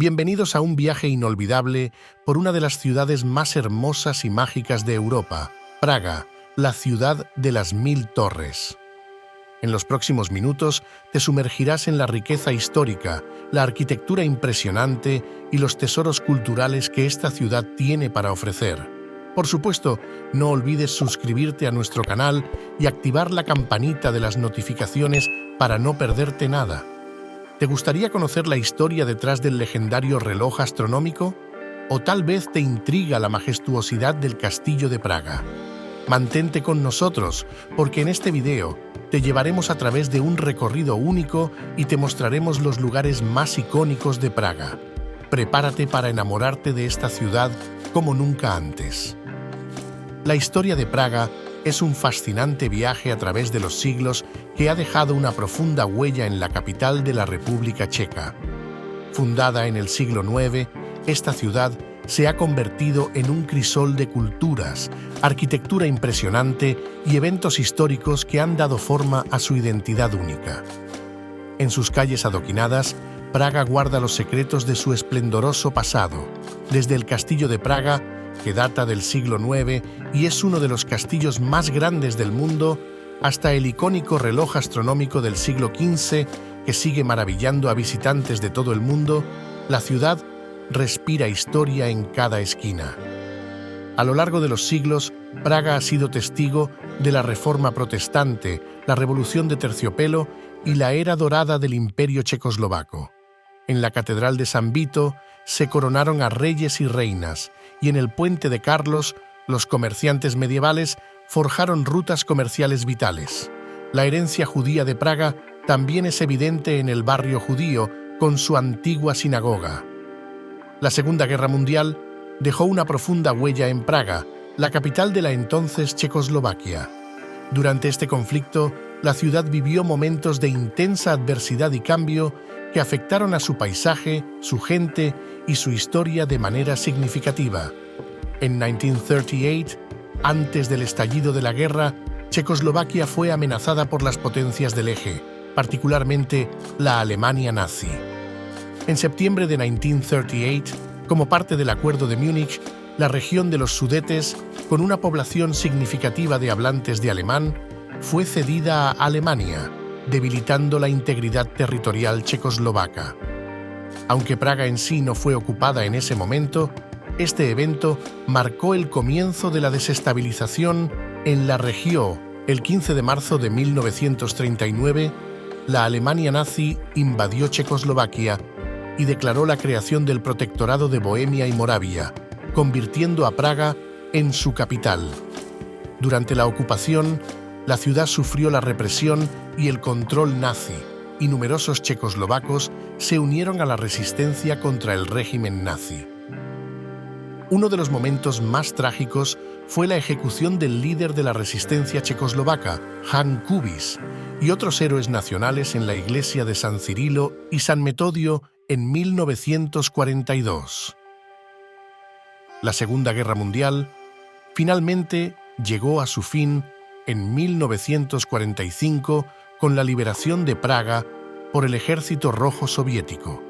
Bienvenidos a un viaje inolvidable por una de las ciudades más hermosas y mágicas de Europa, Praga, la ciudad de las 1000 torres. En los próximos minutos te sumergirás en la riqueza histórica, la arquitectura impresionante y los tesoros culturales que esta ciudad tiene para ofrecer. Por supuesto, no olvides suscribirte a nuestro canal y activar la campanita de las notificaciones para no perderte nada. ¿Te gustaría conocer la historia detrás del legendario reloj astronómico? ¿O tal vez te intriga la majestuosidad del Castillo de Praga? Mantente con nosotros, porque en este video te llevaremos a través de un recorrido único y te mostraremos los lugares más icónicos de Praga. Prepárate para enamorarte de esta ciudad como nunca antes. La historia de Praga es un fascinante viaje a través de los siglos que ha dejado una profunda huella en la capital de la República Checa. Fundada en el siglo IX, esta ciudad se ha convertido en un crisol de culturas, arquitectura impresionante y eventos históricos que han dado forma a su identidad única. En sus calles adoquinadas, Praga guarda los secretos de su esplendoroso pasado, desde el Castillo de Praga, que data del siglo IX y es uno de los castillos más grandes del mundo, hasta el icónico reloj astronómico del siglo XV que sigue maravillando a visitantes de todo el mundo. La ciudad respira historia en cada esquina. A lo largo de los siglos, Praga ha sido testigo de la Reforma Protestante, la Revolución de Terciopelo y la era dorada del Imperio Checoslovaco. En la Catedral de San Vito se coronaron a reyes y reinas, y en el Puente de Carlos, los comerciantes medievales forjaron rutas comerciales vitales. La herencia judía de Praga también es evidente en el barrio judío, con su antigua sinagoga. La Segunda Guerra Mundial dejó una profunda huella en Praga, la capital de la entonces Checoslovaquia. Durante este conflicto, la ciudad vivió momentos de intensa adversidad y cambio que afectaron a su paisaje, su gente y su historia de manera significativa. En 1938, antes del estallido de la guerra, Checoslovaquia fue amenazada por las potencias del Eje, particularmente la Alemania nazi. En septiembre de 1938, como parte del Acuerdo de Múnich, la región de los Sudetes, con una población significativa de hablantes de alemán, fue cedida a Alemania, debilitando la integridad territorial checoslovaca. Aunque Praga en sí no fue ocupada en ese momento, este evento marcó el comienzo de la desestabilización en la región. El 15 de marzo de 1939, la Alemania nazi invadió Checoslovaquia y declaró la creación del Protectorado de Bohemia y Moravia, convirtiendo a Praga en su capital. Durante la ocupación, la ciudad sufrió la represión y el control nazi, y numerosos checoslovacos se unieron a la resistencia contra el régimen nazi. Uno de los momentos más trágicos fue la ejecución del líder de la resistencia checoslovaca, Jan Kubiš, y otros héroes nacionales en la iglesia de San Cirilo y San Metodio en 1942. La Segunda Guerra Mundial finalmente llegó a su fin en 1945 con la liberación de Praga por el Ejército Rojo Soviético.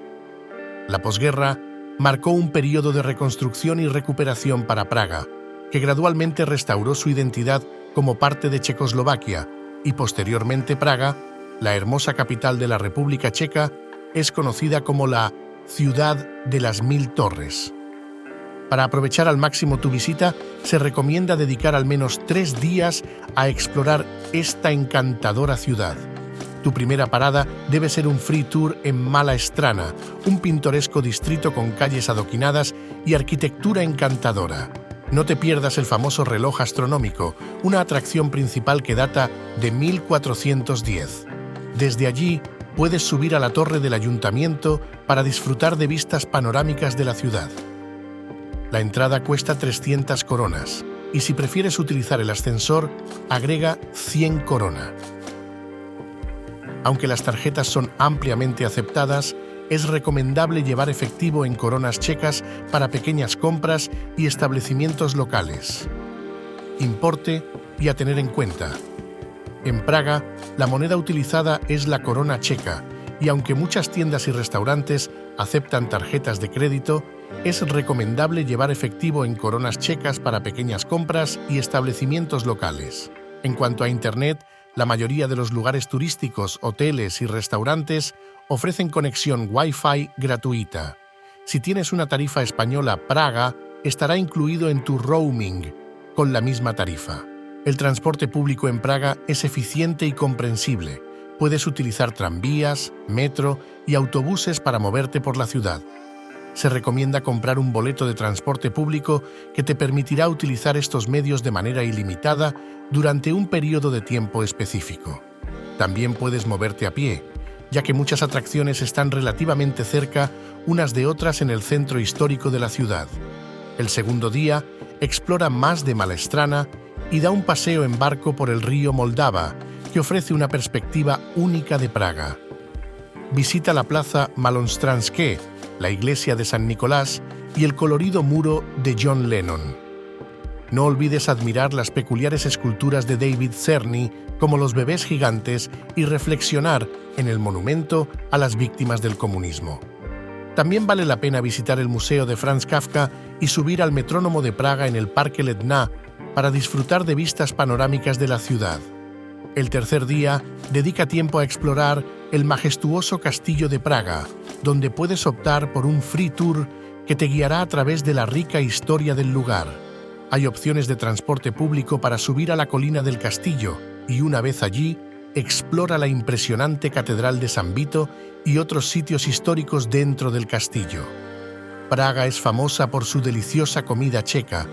La posguerra marcó un periodo de reconstrucción y recuperación para Praga, que gradualmente restauró su identidad como parte de Checoslovaquia, y posteriormente Praga, la hermosa capital de la República Checa, es conocida como la ciudad de las 1000 torres. Para aprovechar al máximo tu visita, se recomienda dedicar al menos 3 días a explorar esta encantadora ciudad. Tu primera parada debe ser un free tour en Mala Strana, un pintoresco distrito con calles adoquinadas y arquitectura encantadora. No te pierdas el famoso reloj astronómico, una atracción principal que data de 1410. Desde allí, puedes subir a la torre del ayuntamiento para disfrutar de vistas panorámicas de la ciudad. La entrada cuesta 300 coronas y si prefieres utilizar el ascensor, agrega 100 corona. Aunque las tarjetas son ampliamente aceptadas, es recomendable llevar efectivo en coronas checas para pequeñas compras y establecimientos locales. Importe y a tener en cuenta. En Praga, la moneda utilizada es la corona checa y aunque muchas tiendas y restaurantes aceptan tarjetas de crédito, es recomendable llevar efectivo en coronas checas para pequeñas compras y establecimientos locales. En cuanto a Internet, la mayoría de los lugares turísticos, hoteles y restaurantes ofrecen conexión Wi-Fi gratuita. Si tienes una tarifa española Praga, estará incluido en tu roaming con la misma tarifa. El transporte público en Praga es eficiente y comprensible. Puedes utilizar tranvías, metro y autobuses para moverte por la ciudad. Se recomienda comprar un boleto de transporte público que te permitirá utilizar estos medios de manera ilimitada durante un periodo de tiempo específico. También puedes moverte a pie, ya que muchas atracciones están relativamente cerca unas de otras en el centro histórico de la ciudad. El segundo día, explora más de Malestrana y da un paseo en barco por el río Moldava, que ofrece una perspectiva única de Praga. Visita la plaza Malostranské, la iglesia de San Nicolás y el colorido muro de John Lennon. No olvides admirar las peculiares esculturas de David Czerny, como los bebés gigantes, y reflexionar en el monumento a las víctimas del comunismo. También vale la pena visitar el Museo de Franz Kafka y subir al Metrónomo de Praga en el Parque Letná para disfrutar de vistas panorámicas de la ciudad. El tercer día, dedica tiempo a explorar el majestuoso Castillo de Praga, donde puedes optar por un free tour que te guiará a través de la rica historia del lugar. Hay opciones de transporte público para subir a la colina del castillo y, una vez allí, explora la impresionante Catedral de San Vito y otros sitios históricos dentro del castillo. Praga es famosa por su deliciosa comida checa.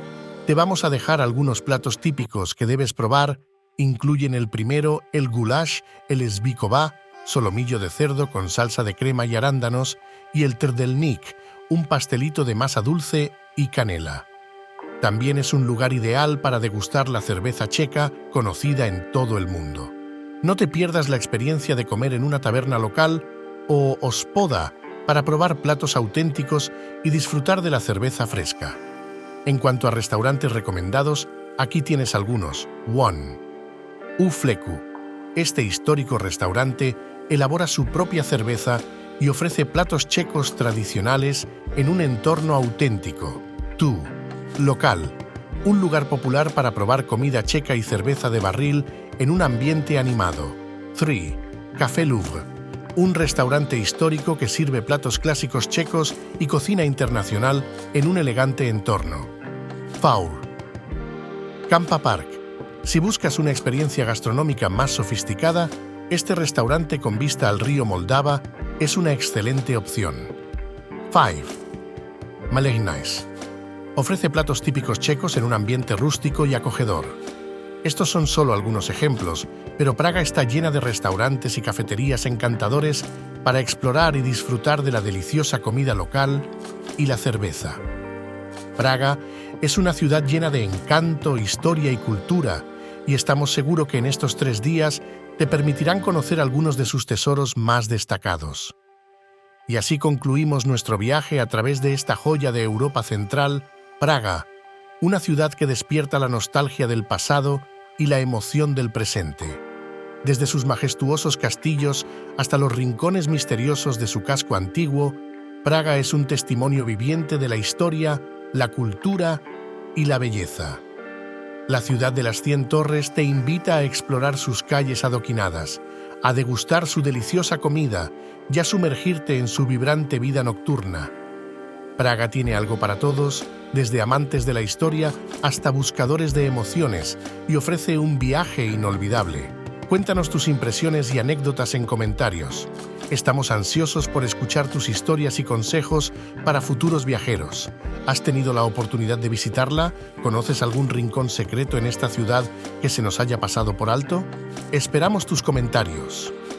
Te vamos a dejar algunos platos típicos que debes probar. Incluyen el primero, el goulash, el svikova, solomillo de cerdo con salsa de crema y arándanos, y el trdelník, un pastelito de masa dulce y canela. También es un lugar ideal para degustar la cerveza checa, conocida en todo el mundo. No te pierdas la experiencia de comer en una taberna local o hospoda para probar platos auténticos y disfrutar de la cerveza fresca. En cuanto a restaurantes recomendados, aquí tienes algunos. U Fleku. Este histórico restaurante elabora su propia cerveza y ofrece platos checos tradicionales en un entorno auténtico. Local. Un lugar popular para probar comida checa y cerveza de barril en un ambiente animado. Café Louvre. Un restaurante histórico que sirve platos clásicos checos y cocina internacional en un elegante entorno. Kampa Park. Si buscas una experiencia gastronómica más sofisticada, este restaurante con vista al río Moldava es una excelente opción. Malegnais. Ofrece platos típicos checos en un ambiente rústico y acogedor. Estos son solo algunos ejemplos, pero Praga está llena de restaurantes y cafeterías encantadores para explorar y disfrutar de la deliciosa comida local y la cerveza. Praga es una ciudad llena de encanto, historia y cultura, y estamos seguros que en estos 3 días te permitirán conocer algunos de sus tesoros más destacados. Y así concluimos nuestro viaje a través de esta joya de Europa Central, Praga, una ciudad que despierta la nostalgia del pasado y la emoción del presente. Desde sus majestuosos castillos hasta los rincones misteriosos de su casco antiguo, Praga es un testimonio viviente de la historia, la cultura y la belleza. La ciudad de las 100 torres te invita a explorar sus calles adoquinadas, a degustar su deliciosa comida y a sumergirte en su vibrante vida nocturna. Praga tiene algo para todos, desde amantes de la historia hasta buscadores de emociones, y ofrece un viaje inolvidable. Cuéntanos tus impresiones y anécdotas en comentarios. Estamos ansiosos por escuchar tus historias y consejos para futuros viajeros. ¿Has tenido la oportunidad de visitarla? ¿Conoces algún rincón secreto en esta ciudad que se nos haya pasado por alto? Esperamos tus comentarios.